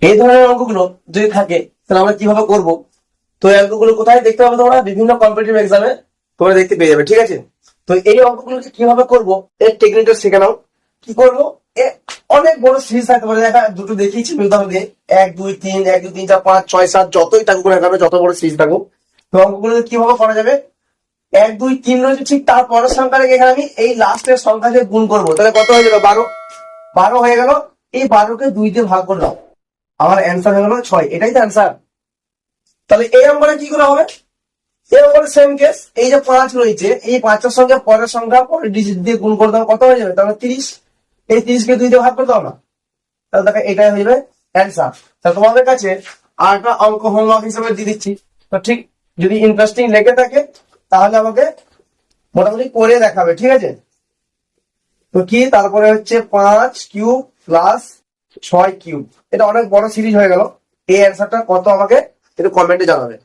এই ধরনের অঙ্কগুলো যদি থাকে তাহলে আমরা কিভাবে করব? তো এই অঙ্কগুলো কোথায় দেখতে পাবে তোমরা? বিভিন্ন কম্পিটিটিভ এক্সামে তোমরা দেখতে পেয়ে যাবে, ঠিক আছে? তো এই অঙ্কগুলো কিভাবে করব এর টেকনিকটা শিখে নাও। কি করবো? অনেক বড় সিরিজ থাকতে পারে, দেখা দুটো দেখিয়েছি উদাহরণ দিয়ে, 1 2 3 1 2 3 4 5 6 7 যতই থাকুক না কেন, যত বড় সিরিজ থাকুক, তো অঙ্কগুলো কিভাবে করা যাবে? 1 2 3 রয়েছে, ঠিক তার পরের সংখ্যা রেখে এখানে আমি এই লাস্টের সংখ্যাকে গুণ করবো, তাহলে কত হয়ে যাবে? 12। 12 হয়ে গেল। এই 12কে 2 দিয়ে ভাগ করে দাও, আমার অ্যান্সার হয়ে গেল 6। এটাই তো অ্যান্সার। তাহলে এই অঙ্কটা কি করে হবে? এই অঙ্কটা সেম কেস, এই যে 5 রয়েছে, এই 5এর সঙ্গে পরের সংখ্যা পরের ডিজিট দিয়ে গুণ করে দাও, কত হয়ে যাবে? তাহলে 30। এই 30কে 2 দিয়ে ভাগ করে দাও না, তাহলে দেখো এটাই হয়ে যাবে অ্যান্সার। তাহলে তোমাদের কাছে আর একটা অঙ্ক হোমওয়ার্ক হিসেবে দিয়ে দিচ্ছি। তো ঠিক যদি ইন্টারেস্টিং লেগে থাকে তাহলে আমাকে মোটামুটি করে দেখাবে, ঠিক আছে? তো কি তারপরে হচ্ছে 5 কিউব প্লাস 6 কিউব, এটা অনেক বড় সিরিজ হয়ে গেল। এই অ্যান্সারটা কত আমাকে একটু কমেন্টে জানাবে।